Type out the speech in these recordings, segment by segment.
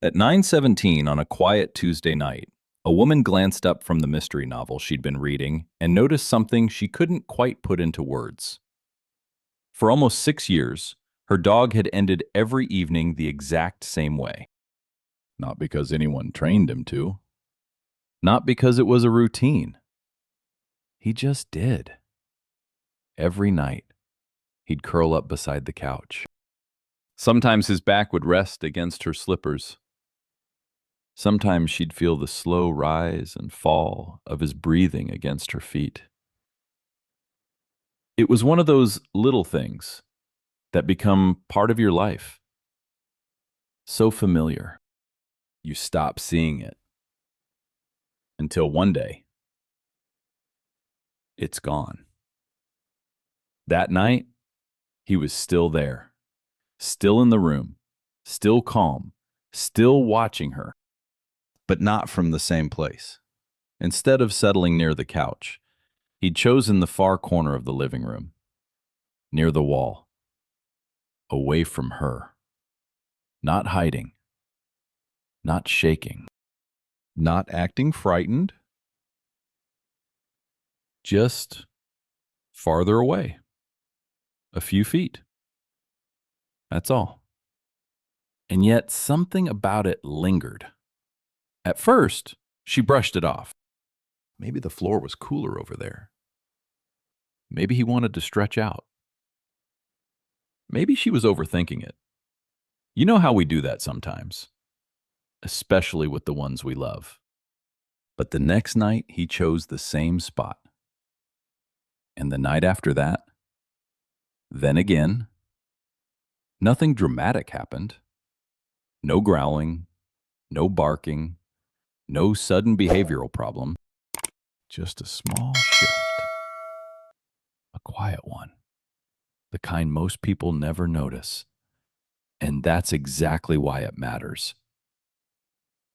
At 9:17 on a quiet Tuesday night, a woman glanced up from the mystery novel she'd been reading and noticed something she couldn't quite put into words. For almost 6 years, her dog had ended every evening the exact same way. Not because anyone trained him to, not because it was a routine. He just did. Every night, he'd curl up beside the couch. Sometimes his back would rest against her slippers. Sometimes she'd feel the slow rise and fall of his breathing against her feet. It was one of those little things that become part of your life. So familiar, you stop seeing it. Until one day, it's gone. That night, he was still there, still in the room, still calm, still watching her, but not from the same place. Instead of settling near the couch, he'd chosen the far corner of the living room, near the wall, away from her, not hiding, not shaking, not acting frightened, just farther away, a few feet. That's all. And yet something about it lingered. At first, she brushed it off. Maybe the floor was cooler over there. Maybe he wanted to stretch out. Maybe she was overthinking it. You know how we do that sometimes, especially with the ones we love. But the next night, he chose the same spot. And the night after that, then again, nothing dramatic happened. No growling, no barking, no sudden behavioral problem. Just a small shift, a quiet one, the kind most people never notice. And that's exactly why it matters.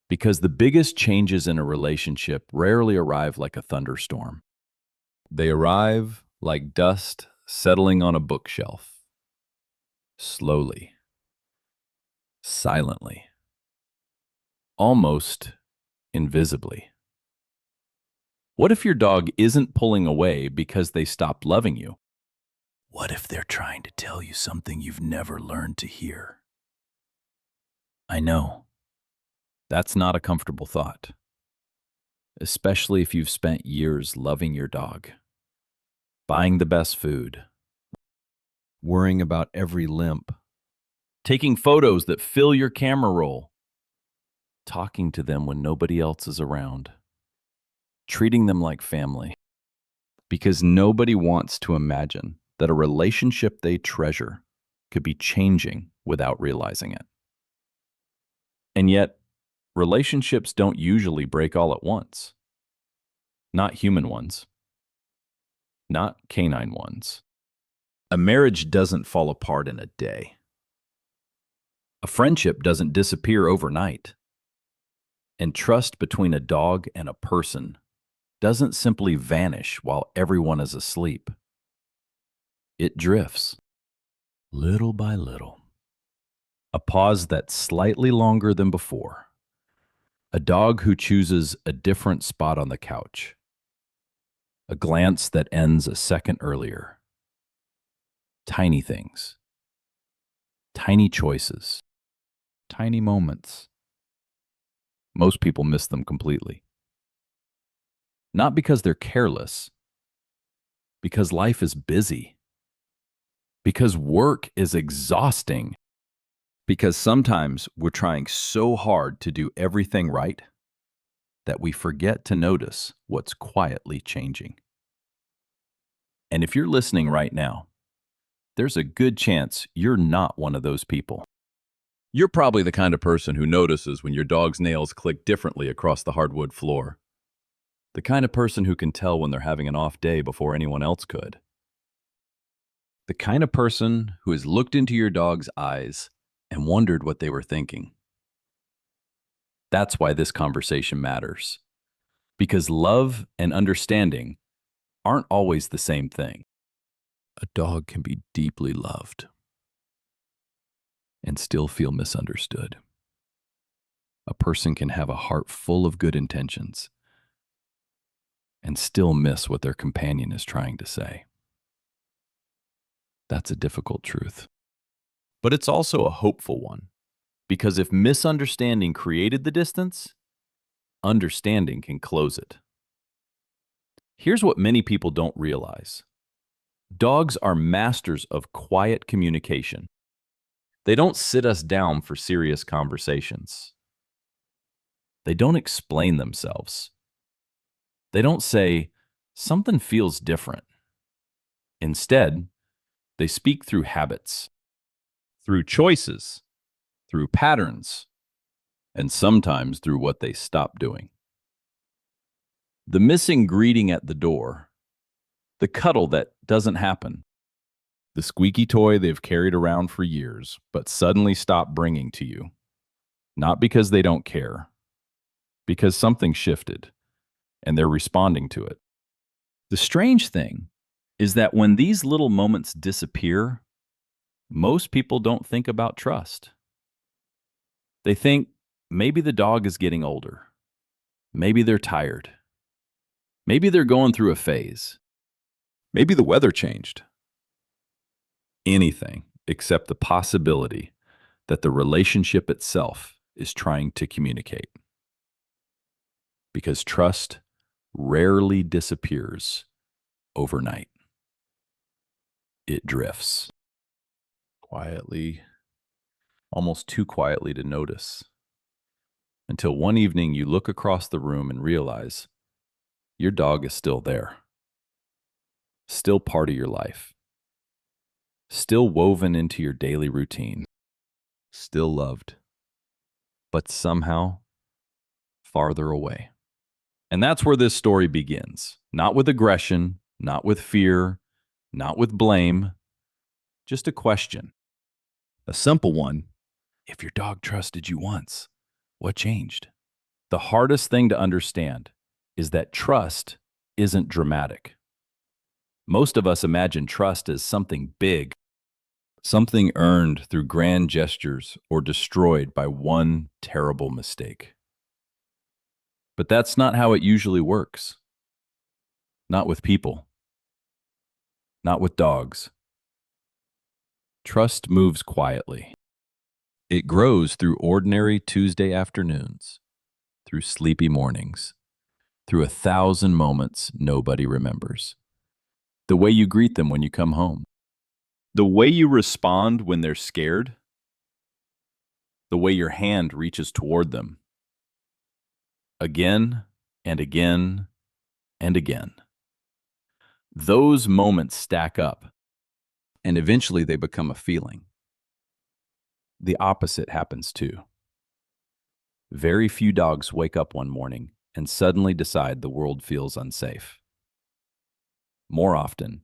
Because the biggest changes in a relationship rarely arrive like a thunderstorm. They arrive like dust settling on a bookshelf, slowly, silently, almost invisibly. What if your dog isn't pulling away because they stopped loving you? What if they're trying to tell you something you've never learned to hear? I know, that's not a comfortable thought, especially if you've spent years loving your dog, buying the best food, worrying about every limp, taking photos that fill your camera roll, talking to them when nobody else is around, treating them like family. Because nobody wants to imagine that a relationship they treasure could be changing without realizing it. And yet, relationships don't usually break all at once. Not human ones. Not canine ones. A marriage doesn't fall apart in a day. A friendship doesn't disappear overnight. And trust between a dog and a person doesn't simply vanish while everyone is asleep. It drifts, little by little. A pause that's slightly longer than before. A dog who chooses a different spot on the couch. A glance that ends a second earlier. Tiny things. Tiny choices. Tiny moments. Most people miss them completely. Not because they're careless, because life is busy. Because work is exhausting. Because sometimes we're trying so hard to do everything right that we forget to notice what's quietly changing. And if you're listening right now, there's a good chance you're not one of those people. You're probably the kind of person who notices when your dog's nails click differently across the hardwood floor. The kind of person who can tell when they're having an off day before anyone else could. The kind of person who has looked into your dog's eyes and wondered what they were thinking. That's why this conversation matters. Because love and understanding aren't always the same thing. A dog can be deeply loved and still feel misunderstood. person can have a heart full of good intentions and still miss what their companion is trying to say. That's a difficult truth. But it's also a hopeful one, because if misunderstanding created the distance, understanding can close it. Here's what many people don't realize. Dogs are masters of quiet communication. They don't sit us down for serious conversations. They don't explain themselves. They don't say, something feels different. Instead, they speak through habits, through choices, through patterns, and sometimes through what they stop doing. The missing greeting at the door, the cuddle that doesn't happen, the squeaky toy they've carried around for years but suddenly stop bringing to you. Not because they don't care, because something shifted and they're responding to it. The strange thing is that when these little moments disappear, most people don't think about trust. They think maybe the dog is getting older. Maybe they're tired. Maybe they're going through a phase. Maybe the weather changed. Anything except the possibility that the relationship itself is trying to communicate. Because trust rarely disappears overnight. It drifts. Quietly, almost too quietly to notice. Until one evening you look across the room and realize your dog is still there. Still part of your life. Still woven into your daily routine. Still loved. But somehow farther away. And that's where this story begins. Not with aggression, not with fear, not with blame, just a question. A simple one. If your dog trusted you once, what changed? The hardest thing to understand is that trust isn't dramatic. Most of us imagine trust as something big, something earned through grand gestures or destroyed by one terrible mistake. But that's not how it usually works. Not with people. Not with dogs. Trust moves quietly. It grows through ordinary Tuesday afternoons, through sleepy mornings, through 1,000 moments nobody remembers. The way you greet them when you come home. The way you respond when they're scared. The way your hand reaches toward them. Again and again and again. Those moments stack up, and eventually they become a feeling. The opposite happens too. Very few dogs wake up one morning and suddenly decide the world feels unsafe. More often,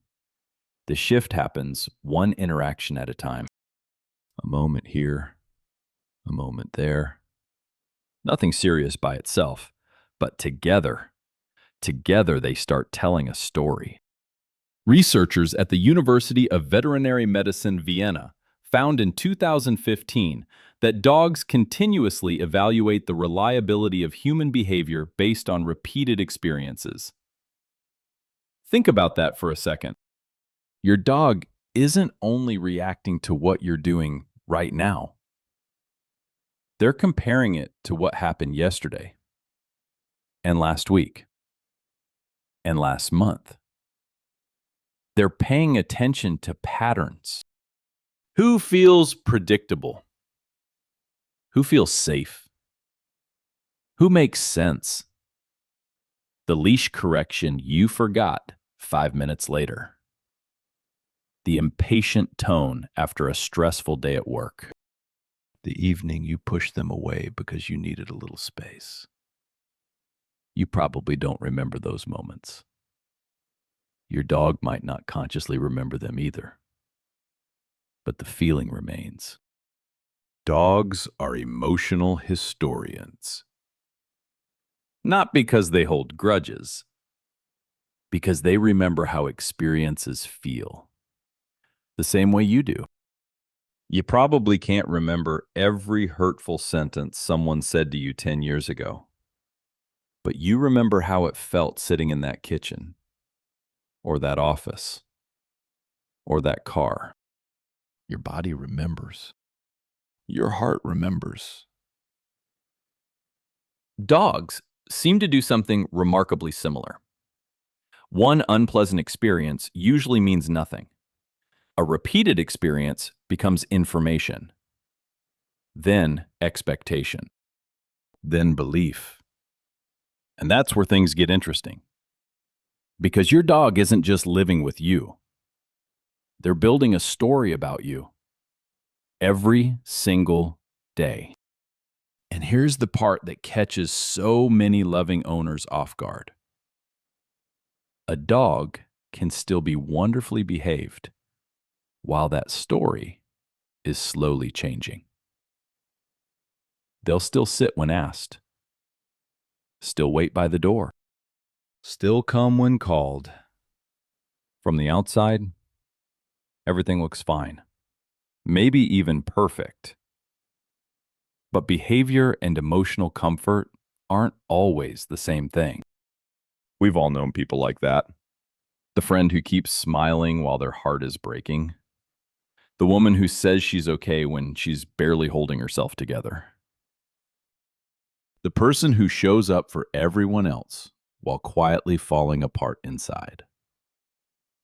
the shift happens one interaction at a time. A moment here, a moment there. Nothing serious by itself, but together they start telling a story. Researchers at the University of Veterinary Medicine, Vienna, found in 2015 that dogs continuously evaluate the reliability of human behavior based on repeated experiences. Think about that for a second. Your dog isn't only reacting to what you're doing right now. They're comparing it to what happened yesterday, and last week, and last month. They're paying attention to patterns. Who feels predictable? Who feels safe? Who makes sense? The leash correction you forgot 5 minutes later. The impatient tone after a stressful day at work. The evening you pushed them away because you needed a little space. You probably don't remember those moments. Your dog might not consciously remember them either. But the feeling remains. Dogs are emotional historians. Not because they hold grudges, because they remember how experiences feel. The same way you do. You probably can't remember every hurtful sentence someone said to you 10 years ago, but you remember how it felt sitting in that kitchen, or that office, or that car. Your body remembers. Your heart remembers. Dogs seem to do something remarkably similar. One unpleasant experience usually means nothing. A repeated experience becomes information, then expectation, then belief. And that's where things get interesting. Because your dog isn't just living with you, they're building a story about you every single day. And here's the part that catches so many loving owners off guard. A dog can still be wonderfully behaved while that story is slowly changing. They'll still sit when asked, still wait by the door, still come when called. From the outside, everything looks fine, maybe even perfect. But behavior and emotional comfort aren't always the same thing. We've all known people like that. The friend who keeps smiling while their heart is breaking. The woman who says she's okay when she's barely holding herself together. The person who shows up for everyone else while quietly falling apart inside.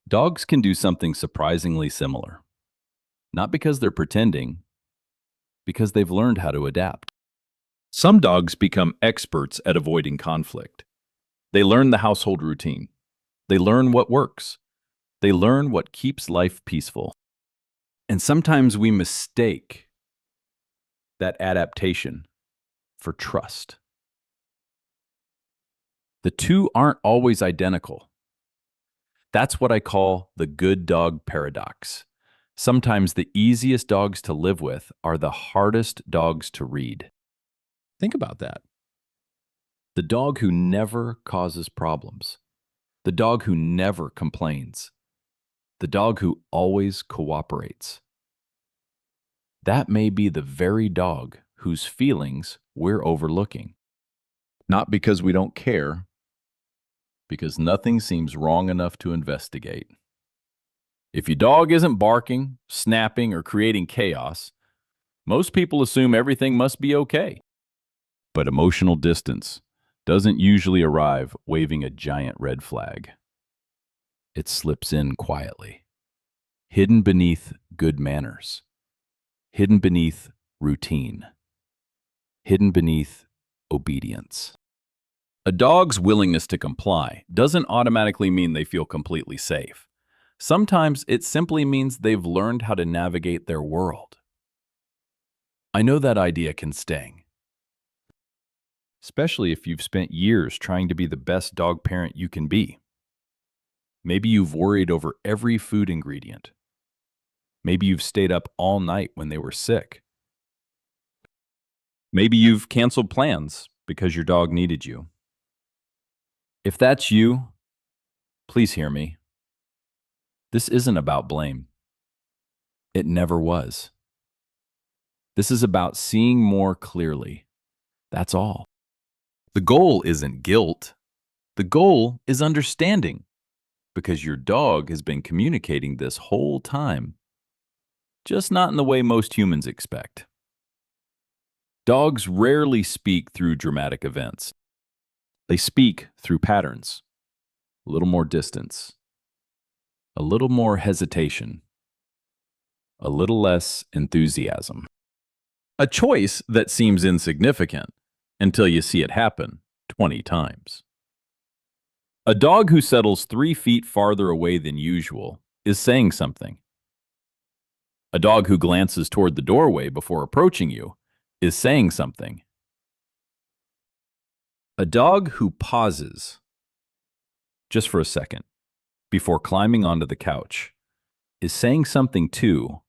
Dogs can do something surprisingly similar. Not because they're pretending, because they've learned how to adapt. Some dogs become experts at avoiding conflict. They learn the household routine. They learn what works. They learn what keeps life peaceful. And sometimes we mistake that adaptation for trust. The two aren't always identical. That's what I call the good dog paradox. Sometimes the easiest dogs to live with are the hardest dogs to read. Think about that. The dog who never causes problems. The dog who never complains. The dog who always cooperates. That may be the very dog whose feelings we're overlooking. Not because we don't care, because nothing seems wrong enough to investigate. If your dog isn't barking, snapping, or creating chaos, most people assume everything must be okay. But emotional distance doesn't usually arrive waving a giant red flag. It slips in quietly, hidden beneath good manners, hidden beneath routine, hidden beneath obedience. A dog's willingness to comply doesn't automatically mean they feel completely safe. Sometimes it simply means they've learned how to navigate their world. I know that idea can sting, especially if you've spent years trying to be the best dog parent you can be. Maybe you've worried over every food ingredient. Maybe you've stayed up all night when they were sick. Maybe you've canceled plans because your dog needed you. If that's you, please hear me. This isn't about blame. It never was. This is about seeing more clearly. That's all. The goal isn't guilt. The goal is understanding, because your dog has been communicating this whole time, just not in the way most humans expect. Dogs rarely speak through dramatic events. They speak through patterns. A little more distance, a little more hesitation, a little less enthusiasm. A choice that seems insignificant until you see it happen 20 times. A dog who settles 3 feet farther away than usual is saying something. A dog who glances toward the doorway before approaching you is saying something. A dog who pauses just for a second before climbing onto the couch is saying something too.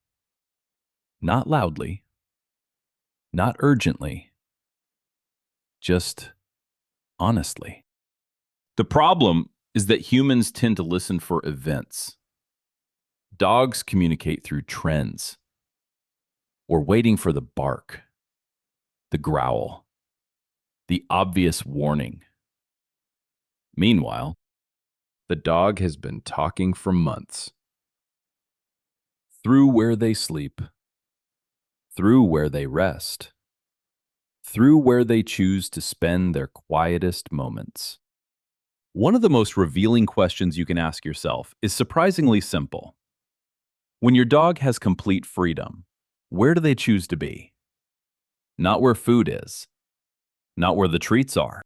Not loudly, not urgently, just honestly. The problem is that humans tend to listen for events. Dogs communicate through trends. or waiting for the bark, the growl, the obvious warning. Meanwhile, The dog has been talking for months. through where they sleep, through where they rest, through where they choose to spend their quietest moments. One of the most revealing questions you can ask yourself is surprisingly simple. When your dog has complete freedom, where do they choose to be? Not where food is, not where the treats are,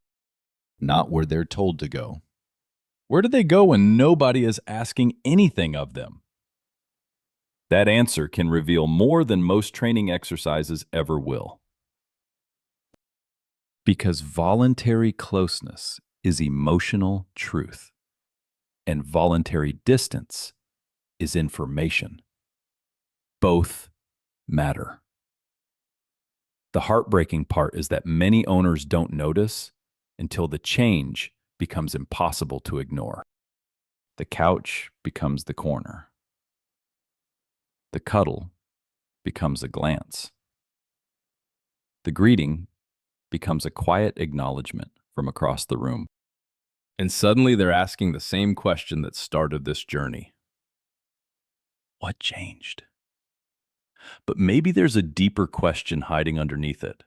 not where they're told to go. Where do they go when nobody is asking anything of them? That answer can reveal more than most training exercises ever will. Because voluntary closeness is emotional truth, and voluntary distance is information. Both matter. The heartbreaking part is that many owners don't notice until the change becomes impossible to ignore. The couch becomes the corner. The cuddle becomes a glance. The greeting becomes a quiet acknowledgement from across the room. And suddenly they're asking the same question that started this journey. What changed? But maybe there's a deeper question hiding underneath it.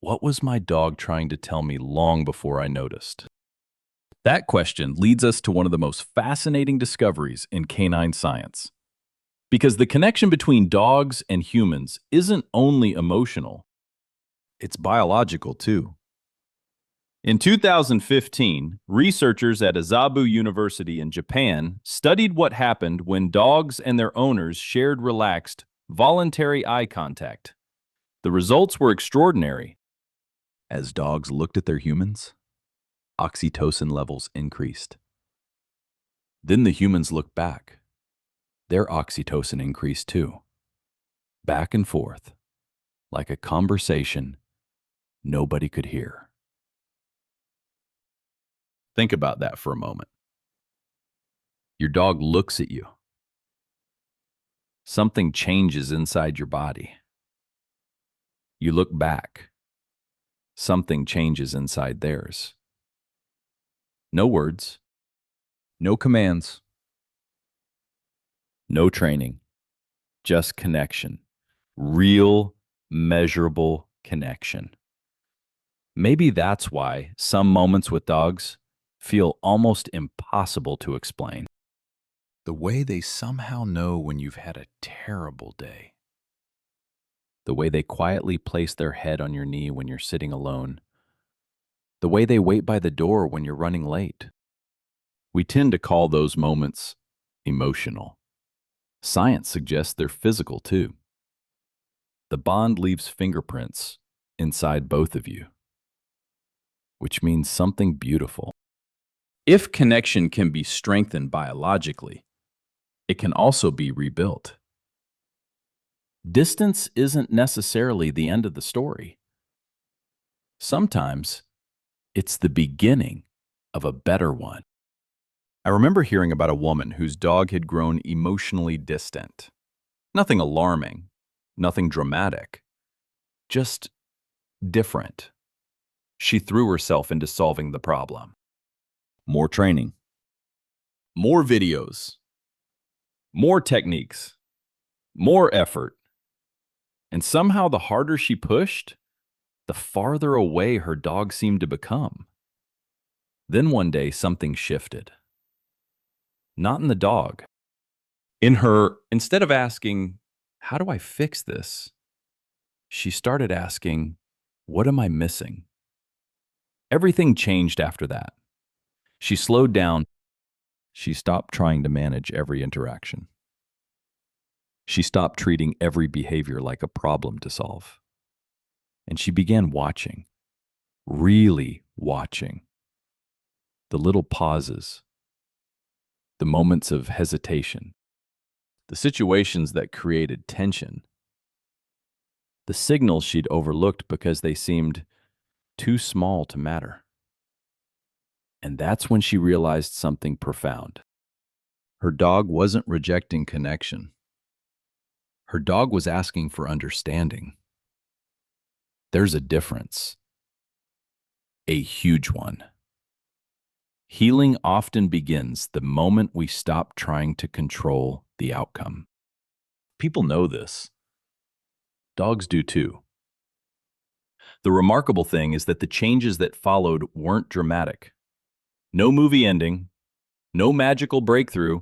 What was my dog trying to tell me long before I noticed? That question leads us to one of the most fascinating discoveries in canine science. Because the connection between dogs and humans isn't only emotional, it's biological too. In 2015, researchers at Azabu University in Japan studied what happened when dogs and their owners shared relaxed, voluntary eye contact. The results were extraordinary. As dogs looked at their humans, oxytocin levels increased. Then the humans looked back. Their oxytocin increased too. Back and forth, like a conversation nobody could hear. Think about that for a moment. Your dog looks at you. Something changes inside your body. You look back. Something changes inside theirs. No words. No commands. No training. Just connection. Real, measurable connection. Maybe that's why some moments with dogs feel almost impossible to explain. The way they somehow know when you've had a terrible day. The way they quietly place their head on your knee when you're sitting alone. The way they wait by the door when you're running late. We tend to call those moments emotional. Science suggests they're physical too. The bond leaves fingerprints inside both of you, which means something beautiful. If connection can be strengthened biologically, it can also be rebuilt. Distance isn't necessarily the end of the story. Sometimes it's the beginning of a better one. I remember hearing about a woman whose dog had grown emotionally distant. Nothing alarming, nothing dramatic, just different. She threw herself into solving the problem. More training, more videos, more techniques, more effort. And somehow the harder she pushed, the farther away her dog seemed to become. Then one day something shifted. Not in the dog. In her, instead of asking, "How do I fix this?" she started asking, "What am I missing?" Everything changed after that. She slowed down. She stopped trying to manage every interaction. She stopped treating every behavior like a problem to solve. And she began watching, really watching. The little pauses, the moments of hesitation, the situations that created tension, the signals she'd overlooked because they seemed too small to matter. And that's when she realized something profound. Her dog wasn't rejecting connection. Her dog was asking for understanding. There's a difference, a huge one. Healing often begins the moment we stop trying to control the outcome. People know this. Dogs do too. The remarkable thing is that the changes that followed weren't dramatic. No movie ending, no magical breakthrough,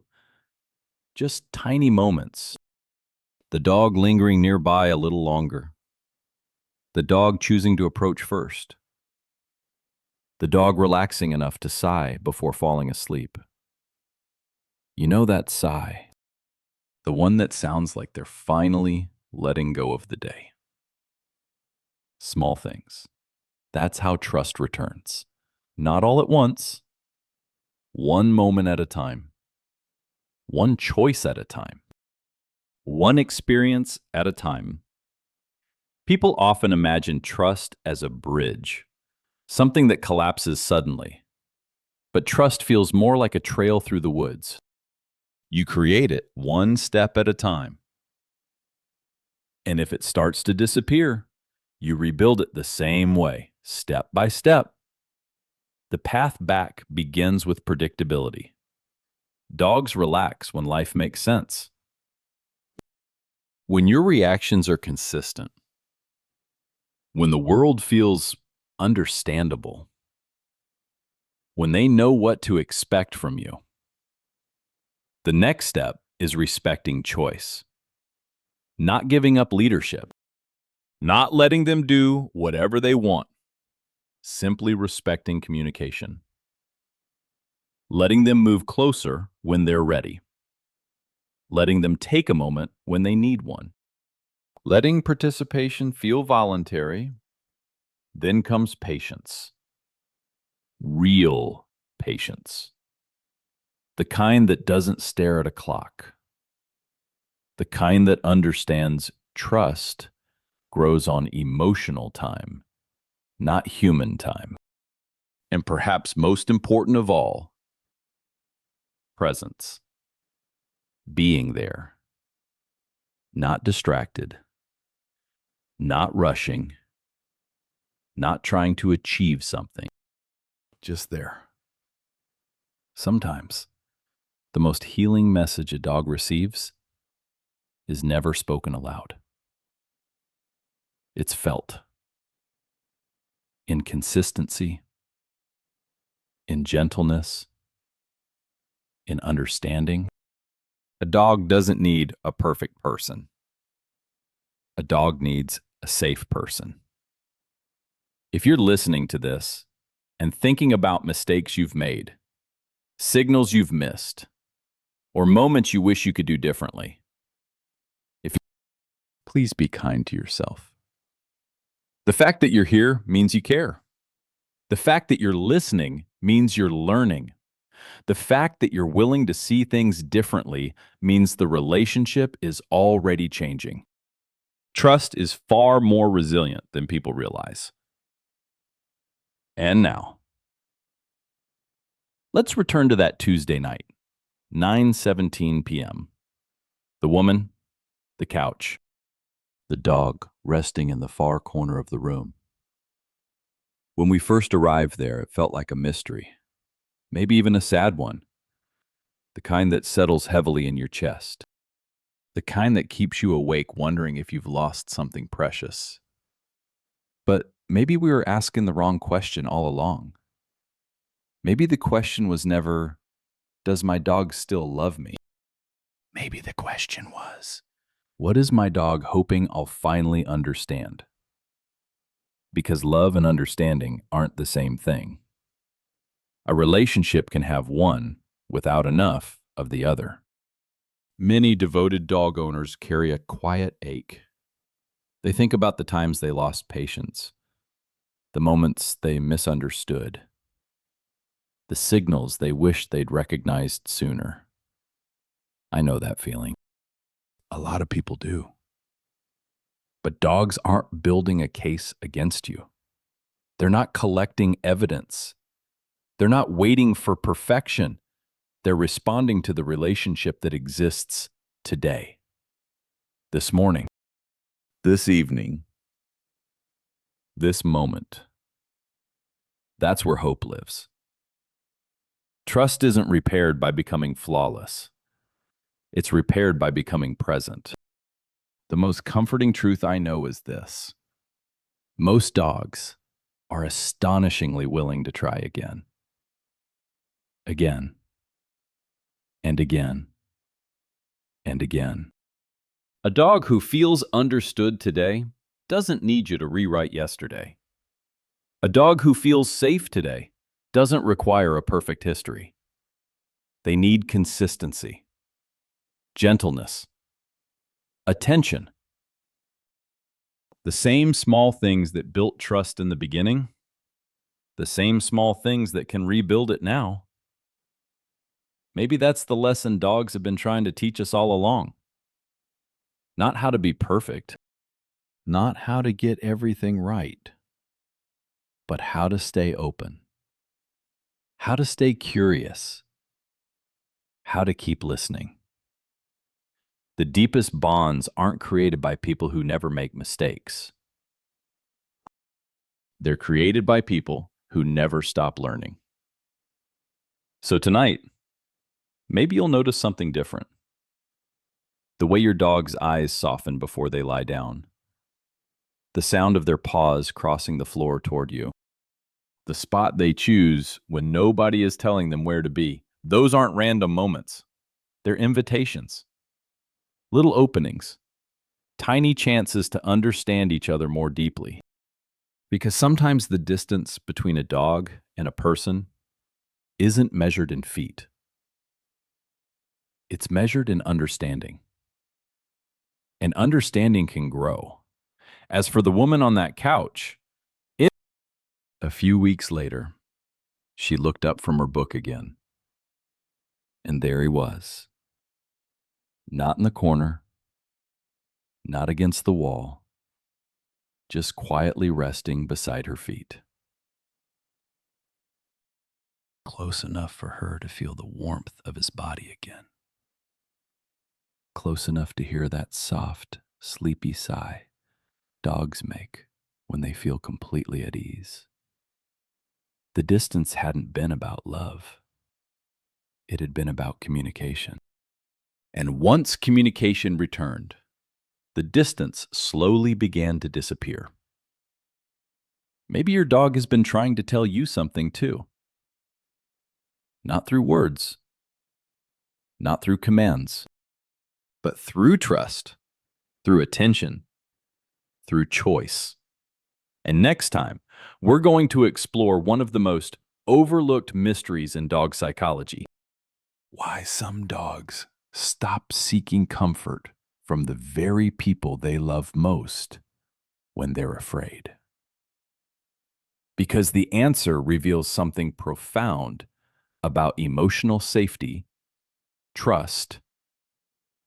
just tiny moments. The dog lingering nearby a little longer. The dog choosing to approach first. The dog relaxing enough to sigh before falling asleep. You know that sigh, the one that sounds like they're finally letting go of the day. Small things. That's how trust returns. Not all at once, one moment at a time, one choice at a time, one experience at a time. People often imagine trust as a bridge, something that collapses suddenly. But trust feels more like a trail through the woods. You create it one step at a time. And if it starts to disappear, you rebuild it the same way, step by step. The path back begins with predictability. Dogs relax when life makes sense. When your reactions are consistent, when the world feels understandable, when they know what to expect from you, the next step is respecting choice. Not giving up leadership. Not letting them do whatever they want. Simply respecting communication. Letting them move closer when they're ready. Letting them take a moment when they need one. Letting participation feel voluntary. Then comes patience. Real patience. The kind that doesn't stare at a clock. The kind that understands trust grows on emotional time, not human time. And perhaps most important of all, presence. Being there. Not distracted. Not rushing. Not trying to achieve something. Just there. Sometimes, the most healing message a dog receives is never spoken aloud. It's felt. In consistency, in gentleness, in understanding. A dog doesn't need a perfect person. A dog needs a safe person. If you're listening to this and thinking about mistakes you've made, signals you've missed, or moments you wish you could do differently, please be kind to yourself. The fact that you're here means you care. The fact that you're listening means you're learning. The fact that you're willing to see things differently means the relationship is already changing. Trust is far more resilient than people realize. And now, let's return to that Tuesday night, 9:17 p.m. The woman, the couch, the dog resting in the far corner of the room. When we first arrived there, it felt like a mystery, maybe even a sad one, the kind that settles heavily in your chest, the kind that keeps you awake wondering if you've lost something precious. But maybe we were asking the wrong question all along. Maybe the question was never, does my dog still love me? Maybe the question was, what is my dog hoping I'll finally understand? Because love and understanding aren't the same thing. A relationship can have one without enough of the other. Many devoted dog owners carry a quiet ache. They think about the times they lost patience, the moments they misunderstood, the signals they wished they'd recognized sooner. I know that feeling. A lot of people do. But dogs aren't building a case against you. They're not collecting evidence. They're not waiting for perfection. They're responding to the relationship that exists today. this morning, this evening. this moment. That's where hope lives. Trust isn't repaired by becoming flawless. It's repaired by becoming present. The most comforting truth I know is this: most dogs are astonishingly willing to try again, again, and again, and again. A dog who feels understood today doesn't need you to rewrite yesterday. A dog who feels safe today doesn't require a perfect history. They need consistency, gentleness, attention. The same small things that built trust in the beginning, the same small things that can rebuild it now. Maybe that's the lesson dogs have been trying to teach us all along. Not how to be perfect, not how to get everything right, but how to stay open, how to stay curious, how to keep listening. The deepest bonds aren't created by people who never make mistakes. They're created by people who never stop learning. So tonight, maybe you'll notice something different. The way your dog's eyes soften before they lie down. The sound of their paws crossing the floor toward you. The spot they choose when nobody is telling them where to be. Those aren't random moments. They're invitations. Little openings. Tiny chances to understand each other more deeply. Because sometimes the distance between a dog and a person isn't measured in feet. It's measured in understanding. And understanding can grow. As for the woman on that couch, a few weeks later, she looked up from her book again. And there he was. Not in the corner, not against the wall, just quietly resting beside her feet. Close enough for her to feel the warmth of his body again. Close enough to hear that soft, sleepy sigh dogs make when they feel completely at ease. The distance hadn't been about love. It had been about communication. And once communication returned, the distance slowly began to disappear. Maybe your dog has been trying to tell you something too. Not through words, not through commands, but through trust, through attention, through choice. And next time, we're going to explore one of the most overlooked mysteries in dog psychology. Why some dogs stop seeking comfort from the very people they love most when they're afraid. Because the answer reveals something profound about emotional safety, trust,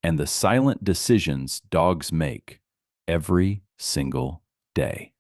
and the silent decisions dogs make every single day.